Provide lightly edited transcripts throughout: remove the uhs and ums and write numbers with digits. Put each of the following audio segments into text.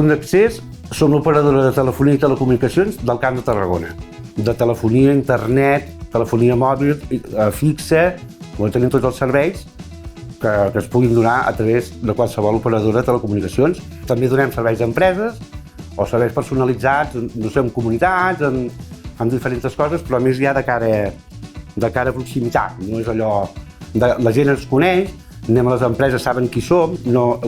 Punt d'Accés som l'operadora de telefonia i telecomunicacions del Camp de Tarragona. De telefonia, internet, telefonia mòbil, fixa, tenim tots els serveis que es puguin donar a través de qualsevol operadora de telecomunicacions. També donem serveis a empreses o serveis personalitzats, no sé, en comunitats, en diferents coses, però a més ja de cara a proximitat. No és allò la gent ens coneix, anem a les empreses, saben qui som,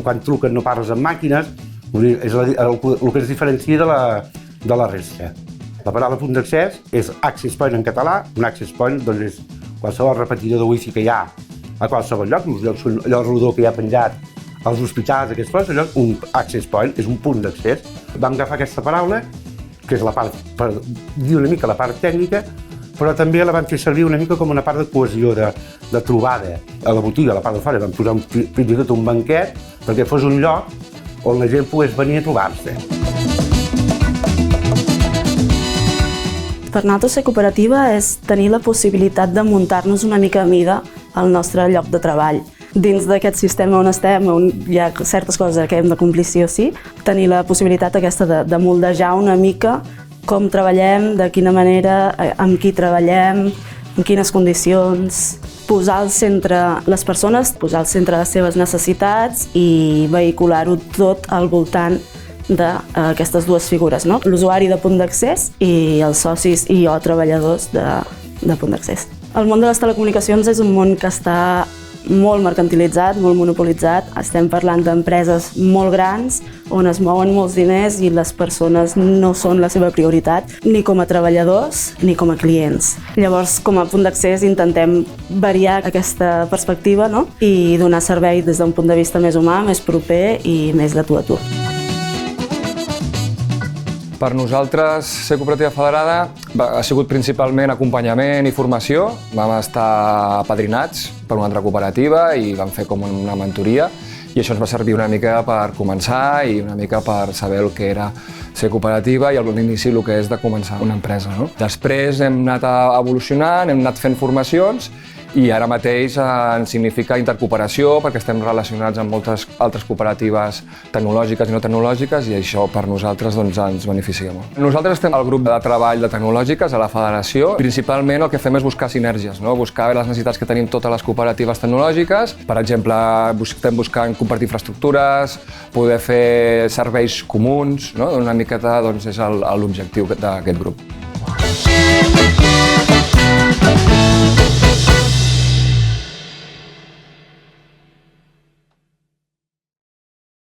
quan truquen no parles amb màquines, és el que ens diferencia de la resta. La paraula punt d'accés és access point en català. Un access point és qualsevol repetidor de wifi que hi ha a qualsevol lloc, allò rodó que hi ha penjat als hospitals, aquestes coses, allò, un access point és un punt d'accés. Vam agafar aquesta paraula, que és la part, per dir una mica la part tècnica, però també la vam fer servir una mica com una part de cohesió, de trobada. A la botiga, a la part de fora, vam posar fins i tot un banquet perquè fos un lloc on la gent pogués venir a trobar-se. Per nosaltres, ser cooperativa és tenir la possibilitat de muntar-nos una mica a mida al nostre lloc de treball. Dins d'aquest sistema on estem, on hi ha certes coses que hem de complir sí o sí, tenir la possibilitat aquesta de moldejar una mica com treballem, de quina manera, amb qui treballem, en quines condicions, posar al centre les persones, posar al centre les seves necessitats i vehicular-ho tot al voltant d'aquestes dues figures, no? L'usuari de punt d'accés i els socis i o treballadors de punt d'accés. El món de les telecomunicacions és un món que està molt mercantilitzat, molt monopolitzat. Estem parlant d'empreses molt grans on es mouen molts diners i les persones no són la seva prioritat, ni com a treballadors ni com a clients. Llavors, com a punt d'accés, intentem variar aquesta perspectiva, no? I donar servei des d'un punt de vista més humà, més proper i més de tu a tu. Per nosaltres, ser cooperativa federada ha sigut principalment acompanyament i formació. Vam estar apadrinats per una altra cooperativa i vam fer com una mentoria i això ens va servir una mica per començar i una mica per saber el que era ser cooperativa i a l'inici el que és de començar una empresa. No? Després hem anat evolucionant, hem anat fent formacions i ara mateix ens significa intercooperació perquè estem relacionats amb moltes altres cooperatives tecnològiques i no tecnològiques i això per nosaltres ens beneficia molt. Nosaltres estem al grup de treball de tecnològiques a la federació. Principalment el que fem és buscar sinergies, no? Buscar les necessitats que tenim totes les cooperatives tecnològiques. Per exemple, estem buscant compartir infraestructures, poder fer serveis comuns, no? Una miqueta és l'objectiu d'aquest grup.